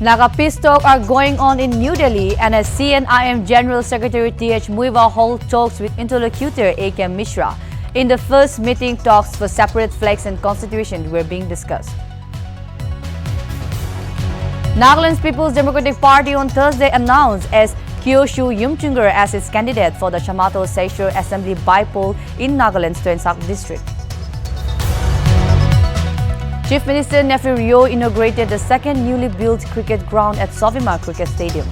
Naga peace talks are going on in New Delhi, and as CNIM General Secretary T.H. Muiva held talks with interlocutor A.K. Mishra. In the first meeting, talks for separate flags and constitution were being discussed. Nagaland's People's Democratic Party on Thursday announced as Kyoshu Yumchungar as its candidate for the Shamato Seishore Assembly by-poll in Nagaland's Tuensak district. Chief Minister Nltv Rio inaugurated the second newly built cricket ground at Sovima Cricket Stadium.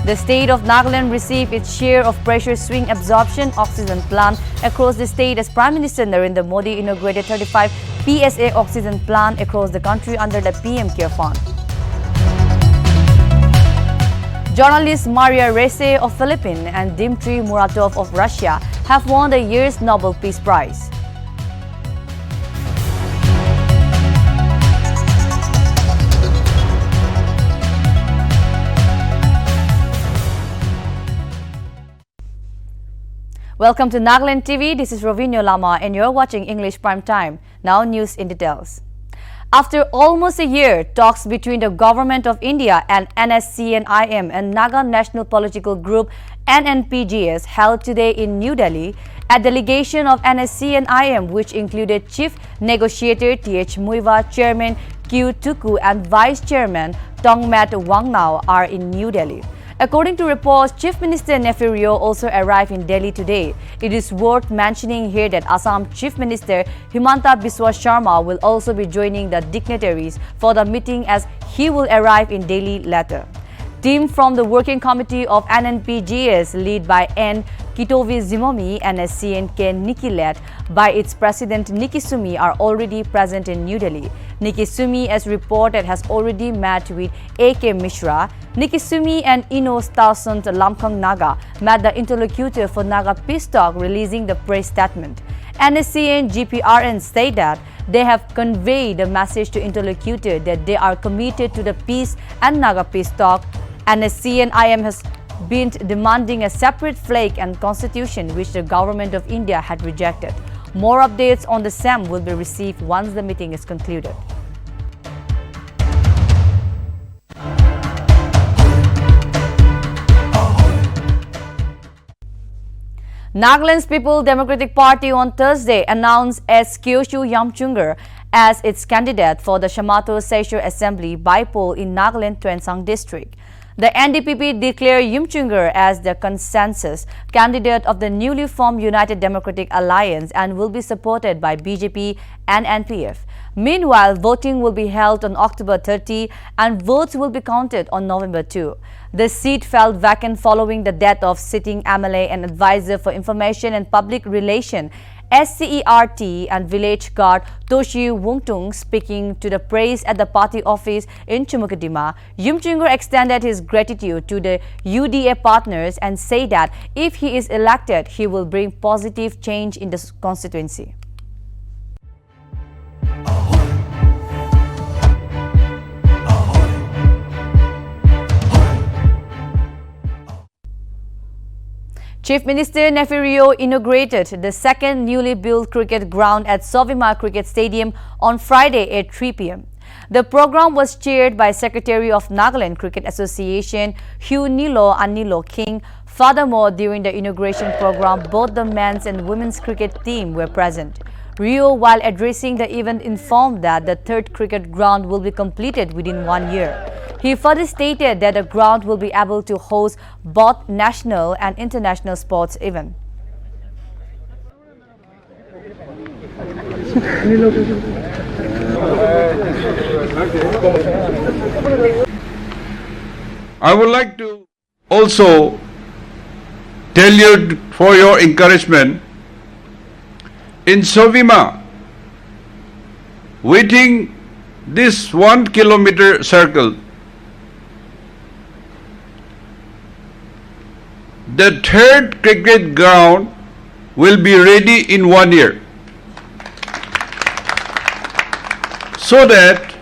The state of Nagaland received its share of pressure swing absorption oxygen plant across the state as Prime Minister Narendra Modi inaugurated 35 PSA oxygen plant across the country under the PM Care Fund. Journalist Maria Resse of Philippines and Dmitry Muratov of Russia have won the year's Nobel Peace Prize. Welcome to Nagaland TV. This is Rovinho Lama and you're watching English Prime Time. Now news in details. After almost a year, talks between the Government of India and NSCNIM and Naga National Political Group NNPGS held today in New Delhi. A delegation of NSCNIM, which included Chief Negotiator T.H. Muiva, Chairman Q. Tuku and Vice Chairman Tongmat Wangnao are in New Delhi. According to reports, Chief Minister Nltv Rio also arrived in Delhi today. It is worth mentioning here that Assam Chief Minister Himanta Biswa Sharma will also be joining the dignitaries for the meeting as he will arrive in Delhi later. Team from the Working Committee of NNPGS led by N. Kitovi Zimomi and SCNK Nikki led by its President Nikki Sumi are already present in New Delhi. Nikki Sumi, as reported, has already met with A.K. Mishra. Nikki Sumi and Ino Stalsont Lamkang Naga met the interlocutor for Naga Peace Talk, releasing the press statement. NSCN GPRN say that they have conveyed the message to interlocutor that they are committed to the peace and Naga Peace Talk. NSCNIM has been demanding a separate flag and constitution which the Government of India had rejected. More updates on the same will be received once the meeting is concluded. Nagaland's People's Democratic Party on Thursday announced as Kyoshu Yumchungar as its candidate for the Shamato Seishore Assembly by-poll in Nagaland Tuensang district. The NDPP declared Yumchungar as the consensus candidate of the newly formed United Democratic Alliance and will be supported by BJP and NPF. Meanwhile, voting will be held on October 30 and votes will be counted on November 2. The seat fell vacant following the death of sitting MLA and advisor for Information and Public Relations SCERT and village guard Toshi Wungtung. Speaking to the press at the party office in Chumukadima, Yumchungar extended his gratitude to the UDA partners and said that if he is elected, he will bring positive change in the constituency. Chief Minister Nltv Rio inaugurated the second newly built cricket ground at Sovima Cricket Stadium on Friday at 3 p.m. The program was chaired by Secretary of Nagaland Cricket Association Hugh Nilo Anilo King. Furthermore, during the inauguration program, both the men's and women's cricket team were present. Rio, while addressing the event, informed that the third cricket ground will be completed within 1 year. He further stated that the ground will be able to host both national and international sports events. I would like to also tell you for your encouragement, in Sovima, within this 1 kilometer circle, the third cricket ground will be ready in 1 year, so that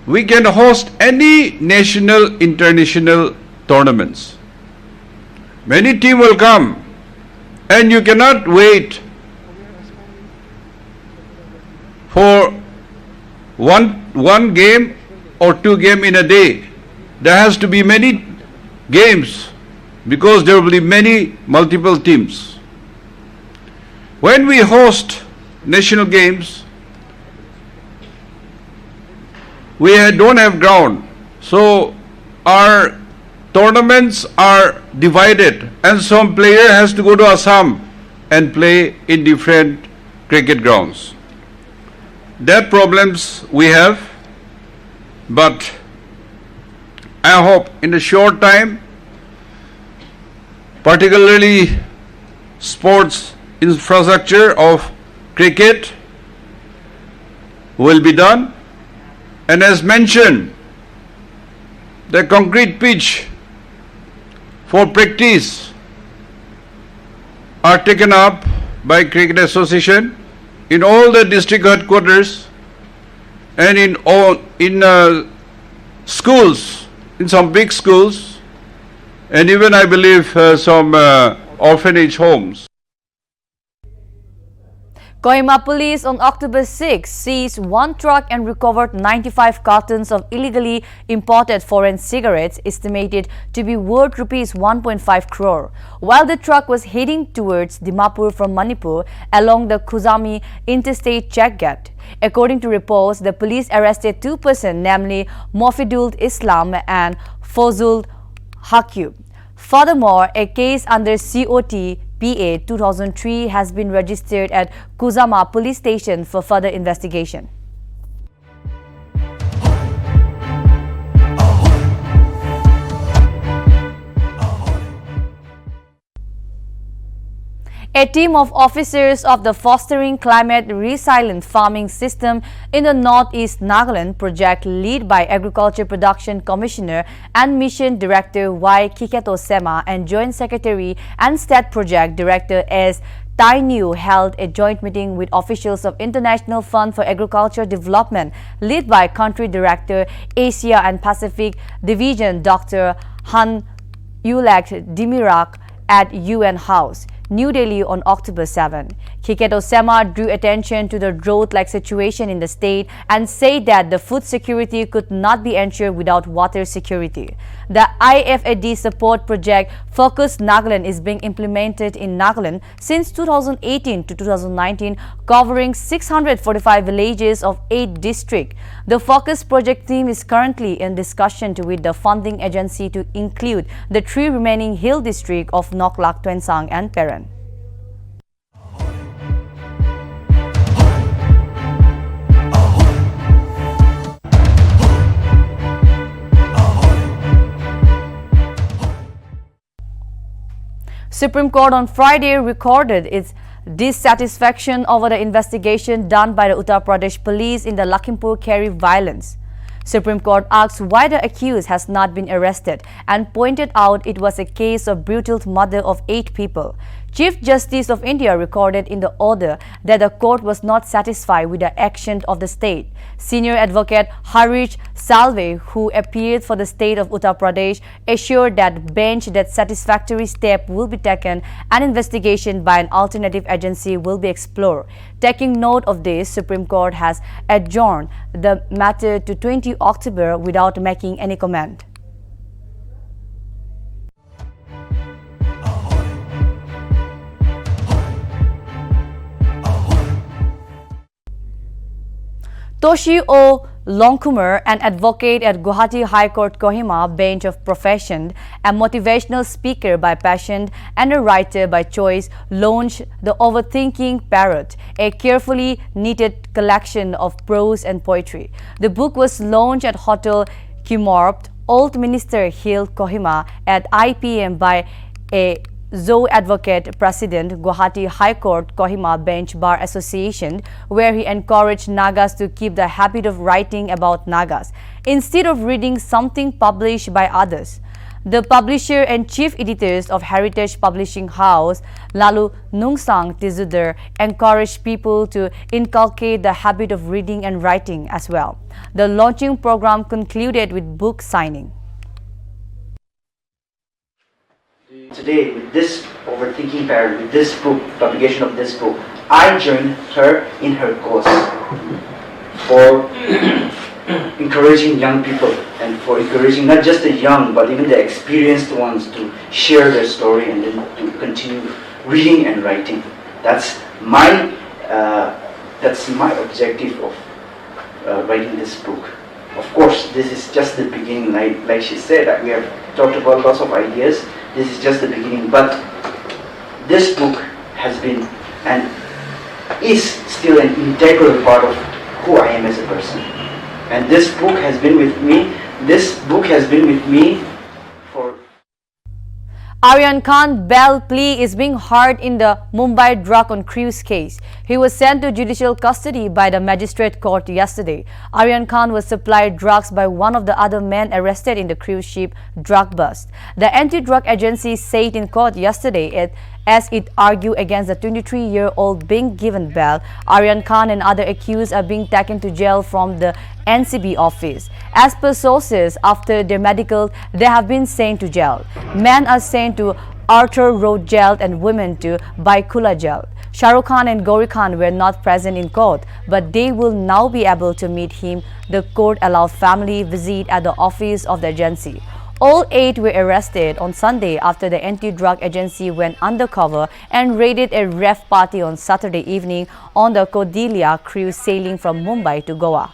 we can host any national, international tournaments. Many teams will come and you cannot wait for one game or two game in a day. There has to be many games because there will be many multiple teams. When we host national games, we don't have ground, so our tournaments are divided, and some player has to go to Assam and play in different cricket grounds. That problems we have, but I hope in a short time, particularly sports infrastructure of cricket will be done. And as mentioned, the concrete pitch for practice are taken up by Cricket Association in all the district headquarters and in schools, in some big schools, and even I believe some orphanage homes. Kohima police on October 6 seized one truck and recovered 95 cartons of illegally imported foreign cigarettes estimated to be worth rupees 1.5 crore, while the truck was heading towards Dimapur from Manipur along the Khuzami interstate check gate. According to reports, the police arrested two persons, namely Mofidul Islam and Fozul Hakib. Furthermore, a case under COT PA 2003 has been registered at Kuzama police station for further investigation. A team of officers of the Fostering Climate Resilient Farming System in the Northeast Nagaland project, led by Agriculture Production Commissioner and Mission Director Y. Kiketo Sema and Joint Secretary and State Project Director S. Tai New, held a joint meeting with officials of International Fund for Agriculture Development, led by Country Director Asia and Pacific Division Dr. Han Yulak Dimirak at UN House, New Delhi on October 7. Kiketo Sema drew attention to the drought-like situation in the state and said that the food security could not be ensured without water security. The IFAD support project Focus Nagaland is being implemented in Nagaland since 2018 to 2019, covering 645 villages of 8 districts. The Focus project team is currently in discussion with the funding agency to include the 3 remaining hill districts of Noklak, Tuensang and Peran. Supreme Court on Friday recorded its dissatisfaction over the investigation done by the Uttar Pradesh police in the Lakhimpur Kheri violence. Supreme Court asked why the accused has not been arrested and pointed out it was a case of brutal murder of 8 people. Chief Justice of India recorded in the order that the court was not satisfied with the action of the state. Senior advocate Harish Salve, who appeared for the state of Uttar Pradesh, assured that bench that satisfactory step will be taken and investigation by an alternative agency will be explored. Taking note of this, Supreme Court has adjourned the matter to 20 October without making any comment. Toshi O. Longkumar, an advocate at Guwahati High Court Kohima bench of profession, a motivational speaker by passion and a writer by choice, launched The Overthinking Parrot, a carefully knitted collection of prose and poetry. The book was launched at Hotel Kimorpt, Old Minister Hill, Kohima at IPM by a Zoe Advocate President, Guwahati High Court Kohima Bench Bar Association, where he encouraged Nagas to keep the habit of writing about Nagas instead of reading something published by others. The publisher and chief editors of Heritage Publishing House, Lalu Nungsang Tizudar, encouraged people to inculcate the habit of reading and writing as well. The launching program concluded with book signing. Today, with this Overthinking Parrot, with this book, publication of this book, I joined her in her cause. for encouraging young people and for encouraging not just the young but even the experienced ones to share their story and then to continue reading and writing. That's my objective of writing this book. Of course, this is just the beginning. Like she said, we have talked about lots of ideas. This is just the beginning, but this book has been and is still an integral part of who I am as a person. And this book has been with me. This book has been with me for. Aryan Khan bail plea is being heard in the Mumbai drug on cruise case. He was sent to judicial custody by the magistrate court yesterday. Aryan Khan was supplied drugs by one of the other men arrested in the cruise ship drug bust. The anti-drug agency said in court yesterday as it argued against the 23-year-old being given bail. Aryan Khan and other accused are being taken to jail from the NCB office. As per sources, after their medical, they have been sent to jail. Men are sent to Arthur Road jail and women to Baikula jail. Shah Rukh Khan and Gauri Khan were not present in court, but they will now be able to meet him. The court allowed family visit at the office of the agency. All 8 were arrested on Sunday after the anti-drug agency went undercover and raided a rave party on Saturday evening on the Cordelia cruise sailing from Mumbai to Goa.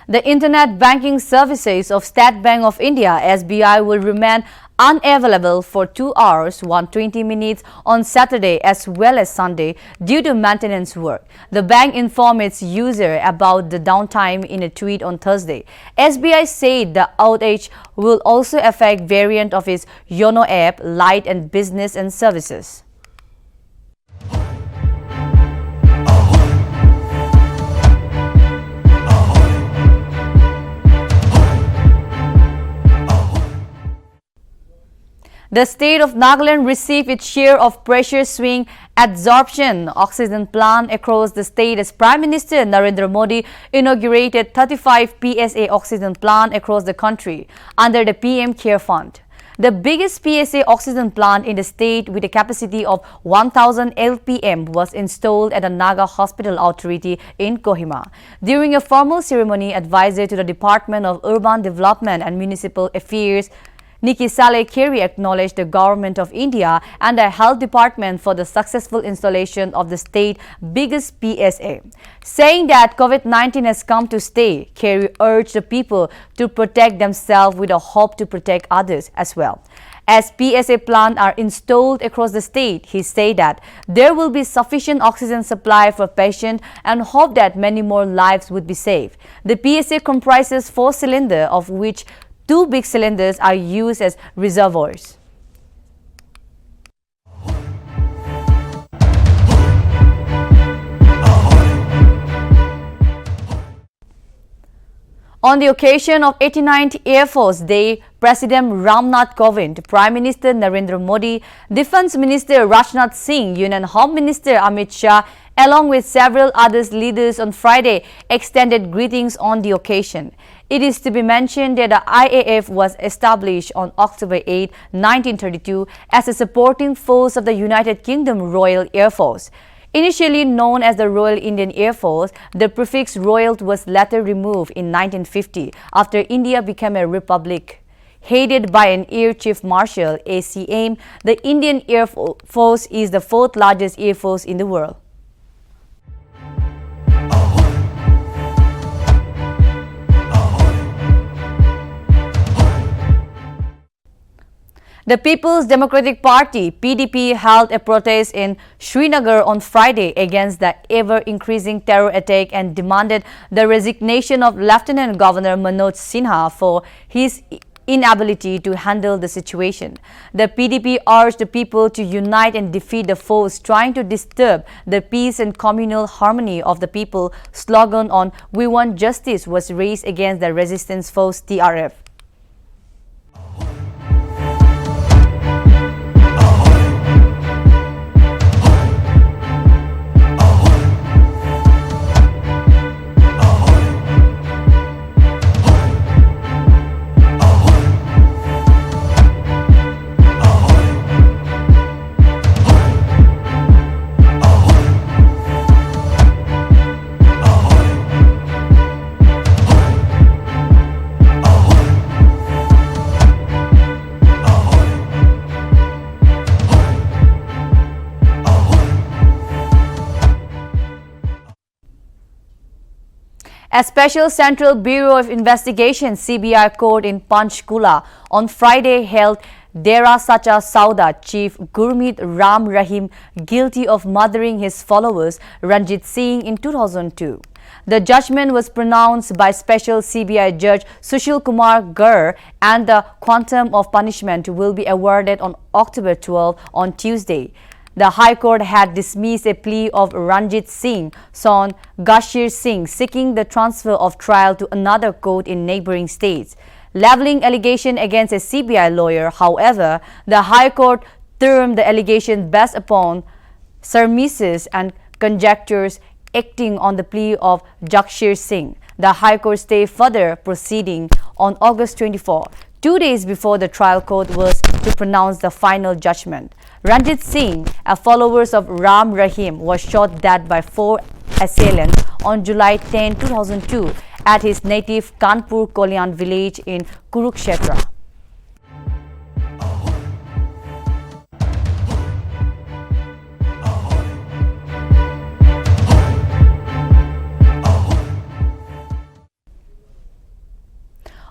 The internet banking services of State Bank of India (SBI) will remain unavailable for 2 hours 120 minutes on Saturday as well as Sunday due to maintenance work. The bank informed its user about the downtime in a tweet on Thursday. SBI said the outage will also affect variant of its YONO app, Lite and Business and Services. The state of Nagaland received its share of pressure swing adsorption oxygen plant across the state as Prime Minister Narendra Modi inaugurated 35 PSA oxygen plant across the country under the PM Care Fund. The biggest PSA oxygen plant in the state with a capacity of 1,000 LPM was installed at the Naga Hospital Authority in Kohima. During a formal ceremony, advisor to the Department of Urban Development and Municipal Affairs, Nikki Saleh Kerry acknowledged the Government of India and the Health Department for the successful installation of the state's biggest PSA. Saying that COVID-19 has come to stay, Kerry urged the people to protect themselves with a hope to protect others as well. As PSA plants are installed across the state, he said that there will be sufficient oxygen supply for patients and hope that many more lives would be saved. The PSA comprises 4 cylinders, of which 2 big cylinders are used as reservoirs. On the occasion of 89th Air Force Day, President Ramnath Kovind, Prime Minister Narendra Modi, Defence Minister Rajnath Singh, Union Home Minister Amit Shah, along with several other leaders on Friday, extended greetings on the occasion. It is to be mentioned that the IAF was established on October 8, 1932 as a supporting force of the United Kingdom Royal Air Force. Initially known as the Royal Indian Air Force, the prefix Royal was later removed in 1950 after India became a republic. Headed by an Air Chief Marshal, ACM, the Indian Air Force is the 4th largest air force in the world. The People's Democratic Party (PDP) held a protest in Srinagar on Friday against the ever-increasing terror attack and demanded the resignation of Lieutenant Governor Manoj Sinha for his inability to handle the situation. The PDP urged the people to unite and defeat the force trying to disturb the peace and communal harmony of the people. Slogan on "We Want Justice" was raised against the resistance force TRF. A special Central Bureau of Investigation (CBI) court in Panchkula on Friday held Dera Sacha Sauda chief Gurmeet Ram Rahim guilty of murdering his followers Ranjit Singh in 2002. The judgment was pronounced by Special CBI Judge Sushil Kumar Gur, and the quantum of punishment will be awarded on October 12 on Tuesday. The High Court had dismissed a plea of Ranjit Singh, son Gashir Singh, seeking the transfer of trial to another court in neighboring states. Leveling allegation against a CBI lawyer, however, the High Court termed the allegation based upon surmises and conjectures acting on the plea of Gashir Singh. The High Court stayed further proceeding on August 24, 2 days before the trial court was to pronounce the final judgment. Ranjit Singh, a follower of Ram Rahim, was shot dead by 4 assailants on July 10, 2002 at his native Kanpur Kolyan village in Kurukshetra.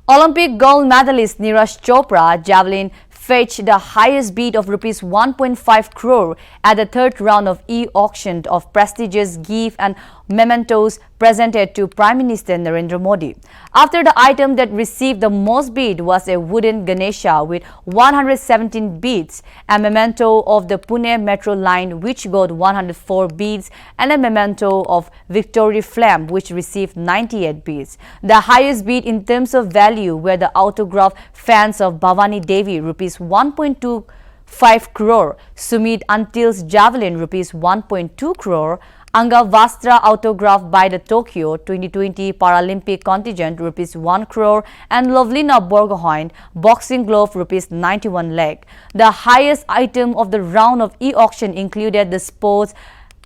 Olympic gold medalist Neeraj Chopra javelin fetched the highest bid of Rs 1.5 crore at the third round of e-auction of prestigious gifts and mementos presented to Prime Minister Narendra Modi. After the item that received the most bid was a wooden Ganesha with 117 bids, a memento of the Pune Metro line which got 104 bids, and a memento of Victory Flame which received 98 bids. The highest bid in terms of value were the autograph fans of Bhavani Devi Rs 1.25 crore, Sumit Antil's javelin Rs 1.2 crore, Anga Vastra autograph by the Tokyo 2020 Paralympic contingent Rs 1 crore, and Lovelina Borgohain boxing glove Rs 91 lakh. The highest item of the round of e-auction included the sports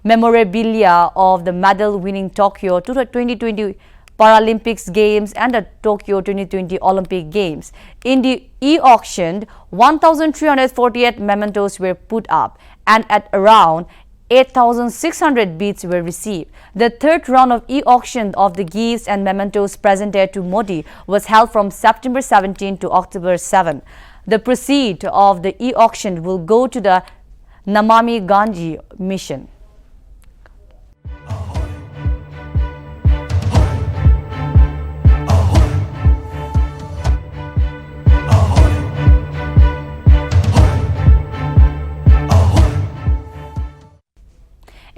memorabilia of the medal-winning Tokyo 2020 Paralympics Games and the Tokyo 2020 Olympic Games. In the e-auction, 1,348 mementos were put up, and at around 8,600 bids were received. The third round of e-auction of the gifts and mementos presented to Modi was held from September 17 to October 7. The proceeds of the e-auction will go to the Namami Gange mission.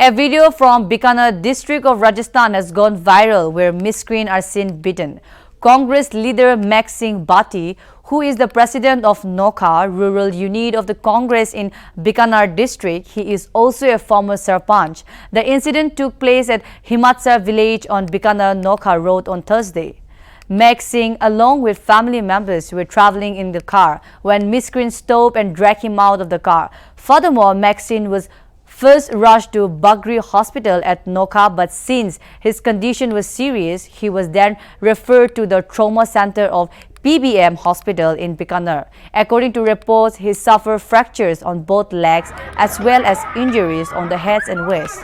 A video from Bikaner district of Rajasthan has gone viral where miscreants are seen beaten. Congress leader Mek Singh Bati, who is the president of Nokha rural unit of the Congress in Bikaner district, he is also a former Sarpanch. The incident took place at Himatsar village on Bikaner Nokha road on Thursday. Mek Singh, along with family members, were traveling in the car when miscreants stopped and dragged him out of the car. Furthermore, Mek Singh was first rushed to Bagri Hospital at Nokha, but since his condition was serious, he was then referred to the trauma center of PBM Hospital in Bikaner. According to reports, he suffered fractures on both legs as well as injuries on the head and waist.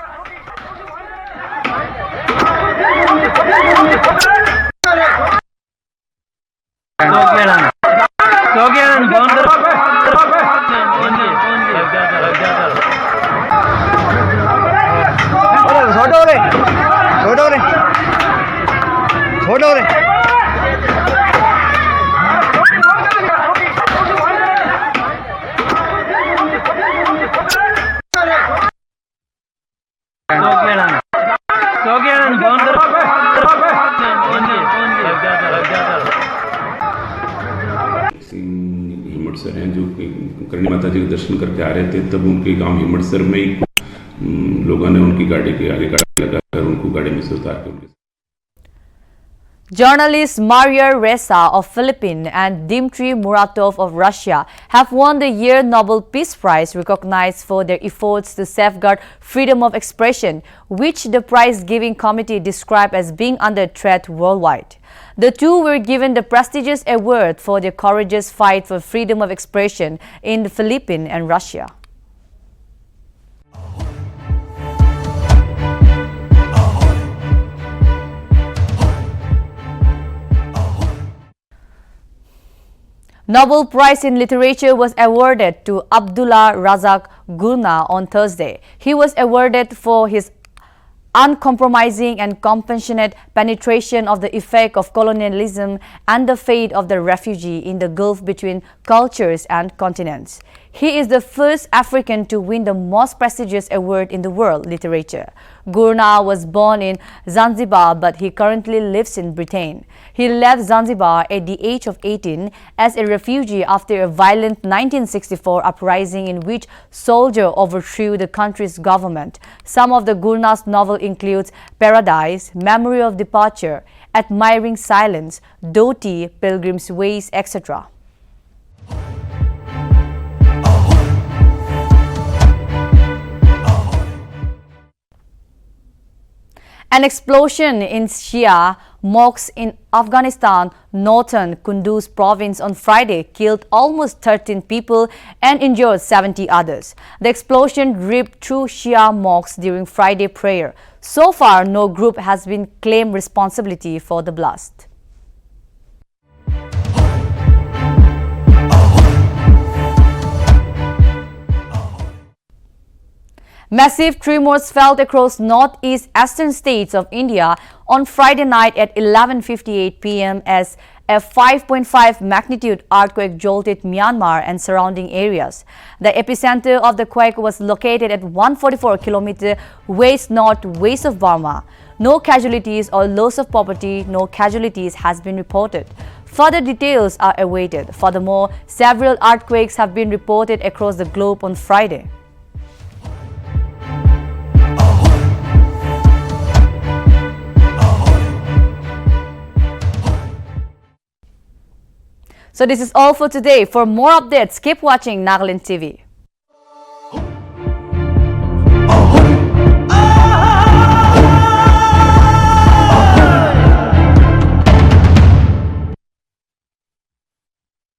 हिम्मतसर हैं जो करणी माता जी के दर्शन करके आ रहे थे, तब उनके गांव हिम्मतसर में ही लोगों ने उनकी गाड़ी के आगे गाड़ी लगाकर उनको गाड़ी में से उतार के उनके Journalists Maria Ressa of Philippines and Dmitry Muratov of Russia have won the Year Nobel Peace Prize, recognized for their efforts to safeguard freedom of expression, which the prize-giving committee described as being under threat worldwide. The two were given the prestigious award for their courageous fight for freedom of expression in the Philippines and Russia. Nobel Prize in Literature was awarded to Abdullah Razak Gurna on Thursday. He was awarded for his uncompromising and compassionate penetration of the effect of colonialism and the fate of the refugee in the gulf between cultures and continents. He is the first African to win the most prestigious award in the world, literature. Gurna was born in Zanzibar, but he currently lives in Britain. He left Zanzibar at the age of 18 as a refugee after a violent 1964 uprising in which soldiers overthrew the country's government. Some of the Gurna's novels include Paradise, Memory of Departure, Admiring Silence, Doti, Pilgrim's Ways, etc. An explosion in Shia mosques in Afghanistan, northern Kunduz province on Friday killed almost 13 people and injured 70 others. The explosion ripped through Shia mosques during Friday prayer. So far, no group has been claimed responsibility for the blast. Massive tremors felt across northeast eastern states of India on Friday night at 11:58 p.m. as a 5.5 magnitude earthquake jolted Myanmar and surrounding areas. The epicenter of the quake was located at 144 km west-northwest of Burma. No casualties or loss of property, no casualties has been reported. Further details are awaited. Furthermore, several earthquakes have been reported across the globe on Friday. So this is all for today. For more updates, keep watching Nltv.